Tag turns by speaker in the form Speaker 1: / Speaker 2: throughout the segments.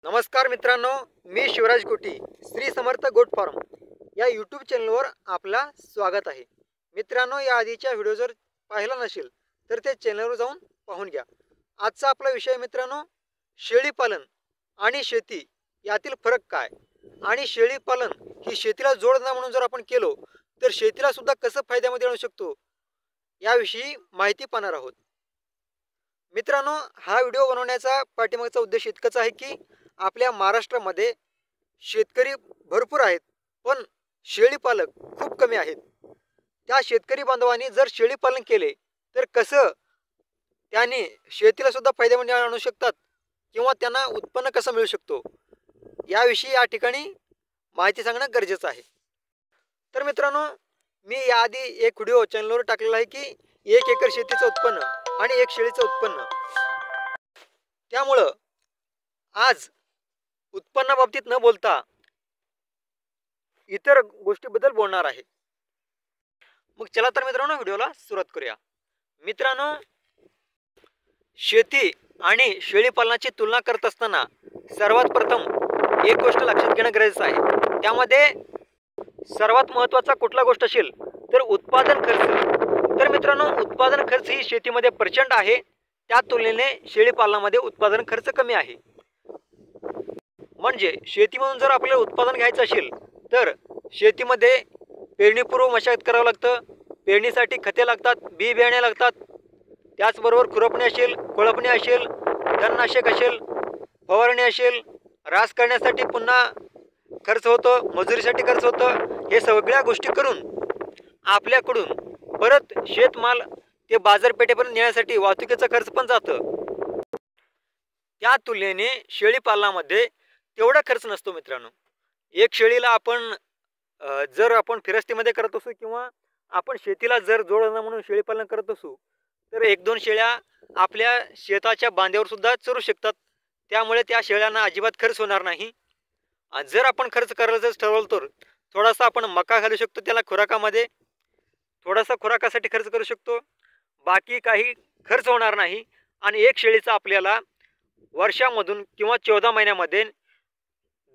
Speaker 1: नमस्कार मित्रांनो, मी शिवराज कोटी श्री समर्थ गोट फार्म या यूट्यूब चॅनलवर आपला स्वागत आहे। मित्रांनो, या आधीच्या व्हिडिओ जर पाहिला नसेल तर ते चॅनलवर जाऊन पाहून घ्या। आजचा आपला विषय मित्रांनो, शेळी पालन आणि शेती यातील फरक काय आणि शेळी पालन ही शेतीला जोडधंदा म्हणून जर आपण केलो तर शेतीला सुद्धा कसं फायद्यामध्ये आणू शकतो याविषयी माहिती पाहणार आहोत। मित्रांनो, हा व्हिडिओ बनवण्याचा पाठीमागचा उद्देश इतकाच आहे की आपल्या महाराष्ट्रामध्ये शेतकरी भरपूर आहेत पण शेळी पालक खूप कमी आहेत। त्या शेतकरी बांधवांनी जर शेळी पालन केले तर कसं त्यांनी शेतीला सुद्धा फायद्यामध्ये आणू शकतात किंवा त्यांना उत्पन्न कसं मिळू शकतो याविषयी या ठिकाणी माहिती सांगणं गरजेचं आहे। तर मित्रांनो, मी याआधी एक व्हिडिओ चॅनलवर टाकलेला आहे की 1 एकर शेतीचं उत्पन्न आणि 1 शेळीचं उत्पन्न। त्यामुळं आज उत्पन्नाबाबतीत न बोलता इतर गोष्टीबद्दल बोलणार आहे। मग चला तर मित्रांनो, व्हिडिओला सुरुवात करूया। मित्रांनो, शेती आणि शेळी पालनाची तुलना करत असताना सर्वात प्रथम एक गोष्ट लक्षात घेणं गरजेचं आहे। त्यामध्ये सर्वात महत्त्वाचा कुठला गोष्ट असेल तर उत्पादन खर्च। तर मित्रांनो, उत्पादन खर्च ही शेतीमध्ये प्रचंड आहे, त्या तुलनेने शेळी पालनामध्ये उत्पादन खर्च कमी आहे। म्हणजे शेतीमधून जर आपल्याला उत्पादन घ्यायचं असेल तर शेतीमध्ये पेरणीपूर्व मशागत करावं लागतं, पेरणीसाठी खते लागतात, बी बियाणे लागतात, त्याचबरोबर खुरपणी असेल, कोळपणी असेल, तणनाशक असेल, फवारणी असेल, रास करण्यासाठी पुन्हा खर्च होतो, मजुरीसाठी खर्च होतं। हे सगळ्या गोष्टी करून आपल्याकडून परत शेतमाल ते बाजारपेठेपर्यंत नेण्यासाठी वाहतुकीचा खर्च पण जातं। त्या तुलनेने शेळी पालनामध्ये तेवढा खर्च नसतो। मित्रांनो, एक शेळीला आपण जर आपण फिरस्तीमध्ये करत असू किंवा आपण शेतीला जर जोडधंदा म्हणून शेळी पालन करत असू तर 1-2 शेळ्या आपल्या शेताच्या बांध्यावर सुद्धा चरू शकतात। त्यामुळे त्या शेळ्यांना अजिबात खर्च होणार नाही। जर आपण खर्च करायला जर ठरवलं तर थोडासा आपण मका घालू शकतो, त्याला खुराकामध्ये थोडासा खुराकासाठी खर्च करू शकतो, बाकी काही खर्च होणार नाही। आणि एक शेळीचा आपल्याला वर्षामधून किंवा 14 महिन्यामध्ये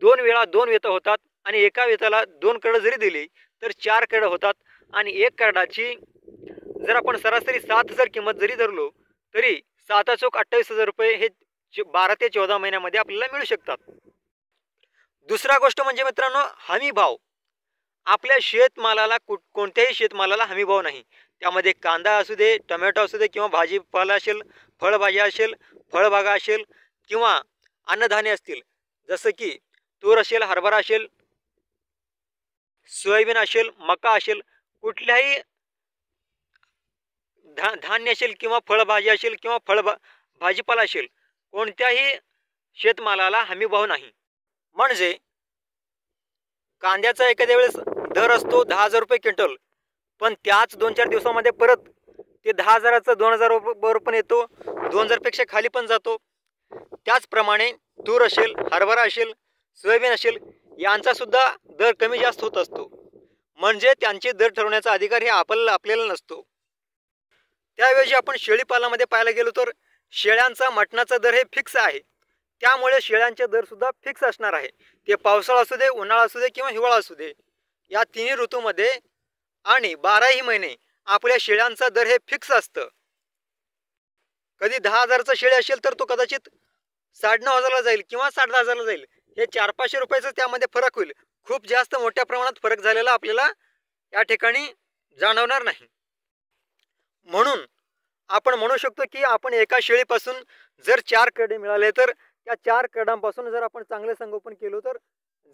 Speaker 1: 2 वेळा 2 वेतं होतात आणि एका वेताला 2 करडं जरी दिली तर 4 करडं होतात। आणि एक करडाची जर आपण सरासरी 7,000 किंमत जरी धरलो तरी 7 चोक 28,000 रुपये हे 12 ते 14 महिन्यामध्ये आपल्याला मिळू शकतात। दुसरा गोष्ट म्हणजे मित्रांनो, हमी भाव। आपल्या शेतमालाला कोणत्याही शेतमालाला हमी भाव नाही। त्यामध्ये कांदा असू दे, टोमॅटो असू दे किंवा भाजीपाला असेल, फळभाज्या असेल, फळबागा असेल किंवा अन्नधान्य असतील, जसं की तूर असेल, हरभरा असेल, सोयाबीन असेल, मका असेल, कुठल्याही धान्य असेल किंवा फळभाजी असेल किंवा भाजीपाला असेल, कोणत्याही शेतमालाला हमी भाव नाही। म्हणजे कांद्याचा एखाद्या वेळेस दर असतो 10,000 रुपये क्विंटल, पण त्याच 2-4 दिवसामध्ये परत ते 10,000चं 2,000 रुपये पण येतो, 2,000 पेक्षा खाली पण जातो। त्याचप्रमाणे तूर असेल, हरभरा असेल, सोयाबीन असेल, यांचा सुद्धा दर कमी जास्त होत असतो। म्हणजे त्यांचे दर ठरवण्याचा अधिकार हे आपल्याला नसतो। त्याऐवजी आपण शेळी पालनामध्ये पाहायला गेलो तर शेळ्यांचा मटणाचा दर हे फिक्स आहे। त्यामुळे शेळ्यांचे दर सुद्धा फिक्स असणार आहे। ते पावसाळा असू दे, उन्हाळा असू दे किंवा हिवाळा असू दे, या तिन्ही ऋतूमध्ये आणि 12ही महिने आपल्या शेळ्यांचा दर हे फिक्स असतं। कधी 10,000चा शेळी असेल तर तो कदाचित 9,500ला जाईल किंवा 10,500ला जाईल। हे 400-500 रुपयाचा त्यामध्ये फरक होईल। खूप जास्त मोठ्या प्रमाणात फरक झालेला आपल्याला या ठिकाणी जाणवणार नाही। म्हणून आपण म्हणू शकतो की आपण एका शेळीपासून जर 4 करडे मिळाले तर त्या 4 करडांपासून जर आपण चांगले संगोपन केलं तर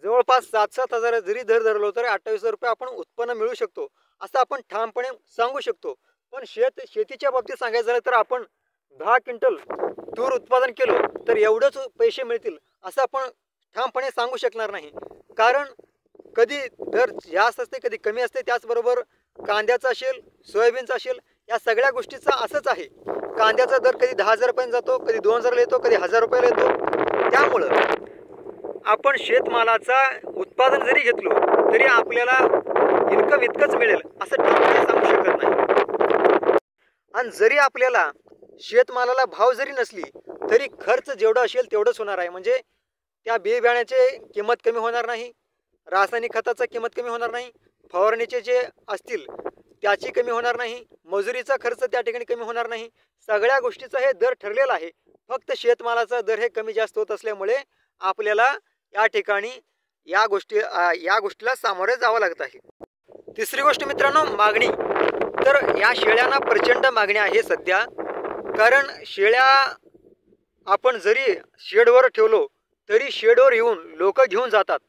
Speaker 1: जवळपास 7,000 जरी दर धरलो तर 28,000 रुपये आपण उत्पन्न मिळू शकतो, असं आपण ठामपणे सांगू शकतो। पण शेतीच्या बाबतीत सांगायचं झालं तर आपण 10 क्विंटल तूर उत्पादन केलं तर एवढेच पैसे मिळतील असं आपण ठामपणे सांगू शकणार नाही। कारण कधी दर जास्त असते, कधी कमी असते। त्याचबरोबर कांद्याचा असेल, सोयाबीनचा असेल, या सगळ्या गोष्टीचा असंच आहे। कांद्याचा दर कधी 10,000 रुपयांना जातो, कधी 2,000ला येतो, कधी 1,000 रुपयाला येतो। त्यामुळं आपण शेतमालाचा उत्पादन जरी घेतलो तरी आपल्याला इन्कम इतकंच मिळेल असं ठामपणे सांगू शकत नाही। आणि जरी आपल्याला शेतमालाला भाव जरी नसली तरी खर्च जेवढा असेल तेवढंच होणार आहे। म्हणजे त्या बी बियाण्याची किंमत कमी होणार नाही, रासायनिक खताचा किंमत कमी होणार नाही, फवारणीचे जे असतील त्याची कमी होणार नाही, मजुरीचा खर्च त्या ठिकाणी कमी होणार नाही. सगळ्या गोष्टीचा हे दर ठरलेला आहे. फक्त शेतमालाचा दर हे कमी जास्त होत असल्यामुळे आपल्याला या ठिकाणी या गोष्टीला सामोरे जावं लागत आहे. तिसरी गोष्ट मित्रांनो, मागणी. तर या शेळ्यांना प्रचंड मागणी आहे सध्या. कारण शेळ्या आपण जरी शेडवर ठेवलो तरी शेडवर येऊन लोक घेऊन जातात.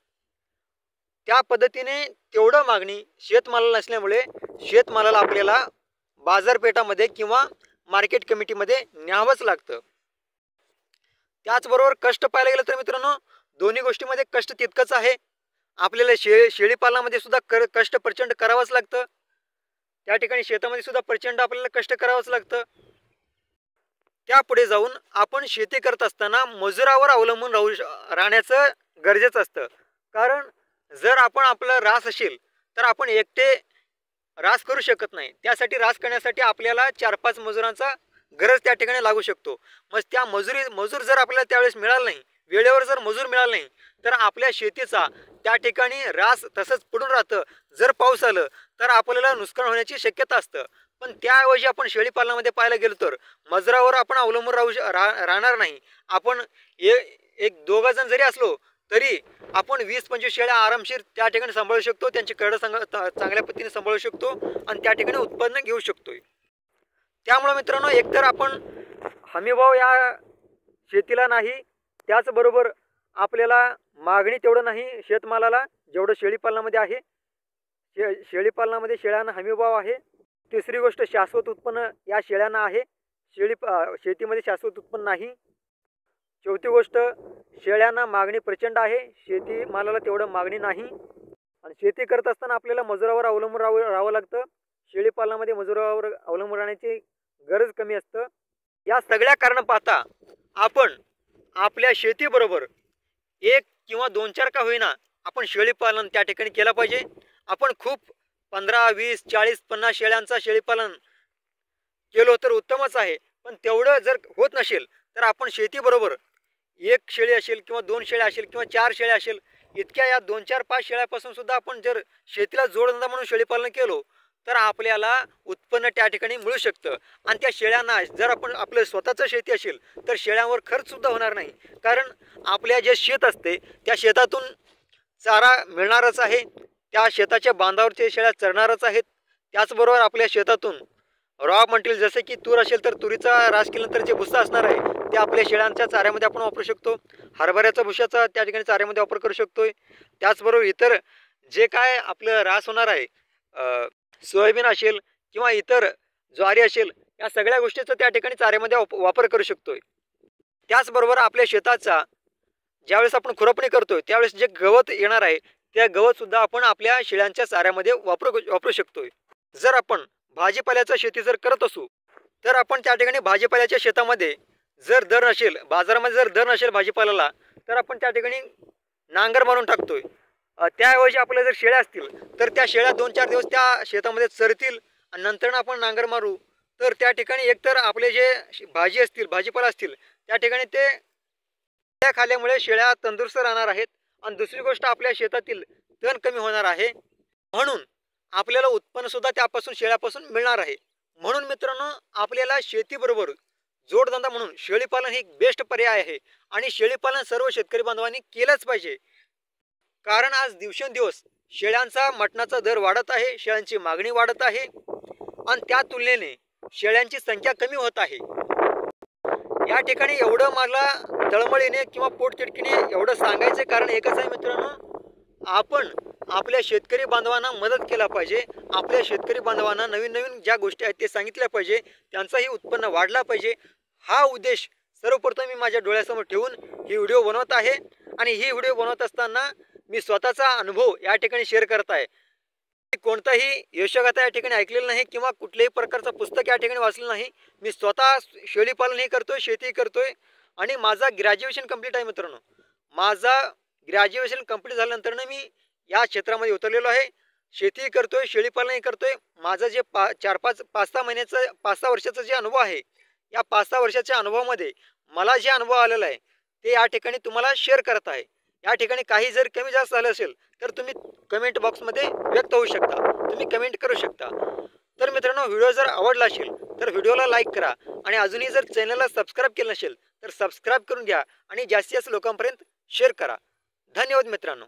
Speaker 1: त्या पद्धतीने तेवढं मागणी शेतमालाला नसल्यामुळे शेतमालाला आपल्याला बाजारपेठामध्ये किंवा मार्केट कमिटीमध्ये न्यावंच लागतं. त्याचबरोबर कष्ट पाहायला गेलं तर मित्रांनो, दोन्ही गोष्टीमध्ये कष्ट तितकंच आहे. आपल्याला शेळीपालनामध्ये सुद्धा कष्ट प्रचंड करावंच लागतं. त्या ठिकाणी शेतामध्ये सुद्धा प्रचंड आपल्याला कष्ट करावंच लागतं. त्यापुढे जाऊन आपण शेती करत असताना मजुरावर अवलंबून राहण्याचं गरजेचं असतं. कारण जर आपण आपलं रास असेल तर आपण एकटे रास करू शकत नाही. त्यासाठी रास करण्यासाठी आपल्याला 4-5 मजुरांचा गरज त्या ठिकाणी लागू शकतो. मग त्या मजूर जर आपल्याला त्यावेळेस मिळाला नाही, वेळेवर जर मजूर मिळाला नाही, तर आपल्या शेतीचा त्या ठिकाणी रास तसंच पडून राहतं. जर पाऊस आलं तर आपल्याला नुकसान होण्याची शक्यता असतं. पण त्याऐवजी आपण शेळीपालनामध्ये पाहायला गेलो तर मजुरावर आपण अवलंबून राहणार नाही. आपण एक 2 जण जरी असलो तरी आपण 20-25 शेळ्या आरामशीर त्या ठिकाणी सांभाळू शकतो. त्यांची करडं चांगल्या पद्धतीने सांभाळू शकतो आणि त्या ठिकाणी उत्पन्न घेऊ शकतो. त्यामुळे मित्रांनो, एकतर आपण हमीभाव या शेतीला नाही, त्याचबरोबर आपल्याला मागणी तेवढं नाही शेतमालाला जेवढं शेळीपालनामध्ये आहे. शेळीपालनामध्ये शेळ्यांना हमीभाव आहे. तिसरी गोष्ट, शाश्वत उत्पन्न या शेळ्यांना आहे. शेतीमध्ये शाश्वत उत्पन्न नाही. चौथी गोष्ट, शेळ्यांना मागणी प्रचंड आहे, शेतीमालाला तेवढं मागणी नाही. आणि शेती करत असताना आपल्याला मजुरावर अवलंबून राहावं लागतं. शेळीपालनामध्ये मजुरावर अवलंबून राहण्याची गरज कमी असतं. या सगळ्या कारण पाहता आपण आपल्या शेतीबरोबर 1 किंवा 2-4 का होईना आपण शेळीपालन त्या ठिकाणी केलं पाहिजे. आपण खूप 15, 20, 40, 50 शेळ्यांचा शेळीपालन केलो तर उत्तमच आहे. पण तेवढं जर होत नसेल तर आपण शेतीबरोबर 1 शेळी असेल किंवा 2 शेळ्या असेल किंवा 4 शेळ्या असेल, इतक्या या 2, 4, 5 शेळ्यापासून सुद्धा आपण जर शेतीला जोडधंदा म्हणून शेळीपालन केलो तर आपल्याला उत्पन्न त्या ठिकाणी मिळू शकतं. आणि त्या शेळ्यांना जर आपण आपलं स्वतःचं शेती असेल तर शेळ्यांवर खर्च सुद्धा होणार नाही. कारण आपल्या जे शेत असते त्या शेतातून चारा मिळणारच आहे, त्या शेताच्या बांधावरचे शेळ्या चरणारच आहेत. त्याचबरोबर आपल्या शेतातून रॉ मटेरियल जसे की तूर असेल तर तुरीचा रास केल्यानंतर जे भुसा असणार आहे ते आपल्या शेळ्यांच्या चाऱ्यामध्ये आपण वापरू शकतो. हरभऱ्याचा भुशाचा त्या ठिकाणी चाऱ्यामध्ये वापर करू शकतोय. त्याचबरोबर इतर जे काय आपलं रास होणार आहे, सोयाबीन असेल किंवा इतर ज्वारी असेल, या सगळ्या गोष्टीचा त्या ठिकाणी चाऱ्यामध्ये वापर करू शकतोय. त्याचबरोबर आपल्या शेताचा ज्यावेळेस आपण खुरपणी करतोय त्यावेळेस जे गवत येणार आहे त्या गवत सुद्धा आपण आपल्या शेळ्यांच्या चाऱ्यामध्ये वापरू शकतोय. जर आपण भाजीपाल्याचा शेती जर करत असू तर आपण त्या ठिकाणी भाजीपाल्याच्या शेतामध्ये जर दर नसेल, बाजारामध्ये जर दर नसेल भाजीपाल्याला, तर आपण त्या ठिकाणी नांगर मारून टाकतोय. त्याऐवजी आपल्या जर शेळ्या असतील तर त्या शेळ्या 2-4 दिवस त्या शेतामध्ये चरतील आणि नंतर आपण नांगर मारू तर त्या ठिकाणी एकतर आपले जे भाजी असतील, भाजीपाला असतील, त्या ठिकाणी ते खाल्ल्यामुळे शेळ्या तंदुरुस्त राहणार आहेत. आणि दुसरी गोष्ट, आपल्या शेतातील तण कमी होणार आहे, म्हणून आपल्याला उत्पन्न सुद्धा त्यापासून शेळ्यापासून मिळणार आहे. म्हणून मित्रांनो, आपल्याला शेतीबरोबर जोडधंदा म्हणून शेळीपालन हे बेस्ट पर्याय आहे आणि शेळीपालन सर्व शेतकरी बांधवांनी केलंच पाहिजे. कारण आज दिवसेंदिवस शेळ्यांचा मटणाचा दर वाढत आहे, शेळ्यांची मागणी वाढत आहे आणि त्या तुलनेने शेळ्यांची संख्या कमी होत आहे. या ठिकाणी एवढं मला तळमळीने किंवा पोटतिडकीने एवढं सांगायचं कारण एकच आहे मित्रांनो, आपण आपल्या शेतकरी बांधवांना मदत केला पाहिजे. आपल्या शेतकरी बांधवांना नवीन नवीन ज्या गोष्टी आहेत ते सांगितल्या पाहिजे, त्यांचंही उत्पन्न वाढला पाहिजे. हा उद्देश सर्वप्रथम मी माझ्या डोळ्यासमोर ठेवून ही व्हिडिओ बनवत आहे. आणि ही व्हिडिओ बनवत असताना मी स्वतःचा अनुभव या ठिकाणी शेअर करत आहे. कोणताही यशोगाथा या ठिकाणी ऐकलेलं नाही किंवा कुठल्याही प्रकारचं पुस्तक या ठिकाणी वाचलं नाही. मी स्वतः शेळीपालनही करतोय, शेतीही करतोय आणि माझा ग्रॅज्युएशन कंप्लीट आहे मित्रांनो. माझा ग्रॅज्युएशन कंप्लीट झाल्यानंतर मी या क्षेत्रामध्ये उतरलेलो आहे. शेतीही करतोय, शेळीपालनही करतोय. माझं जे 5-6 वर्षाचा जे अनुभव आहे, या 5-6 वर्षाच्या अनुभवामध्ये मला जे अनुभव आलेला आहे ते या ठिकाणी तुम्हाला शेअर करत आहे. या ठिकाणी काही जर कमी जास्त झालं असेल तर तुम्ही कमेंट बॉक्समध्ये व्यक्त होऊ शकता, तुम्ही कमेंट करू शकता. तर मित्रांनो, व्हिडिओ जर आवडला असेल तर व्हिडिओला लाईक करा आणि अजूनही जर चॅनलला सबस्क्राईब केलं नसेल तर सबस्क्राईब करून घ्या आणि जास्तीत जास्त लोकांपर्यंत शेअर करा. धन्यवाद मित्रांनो.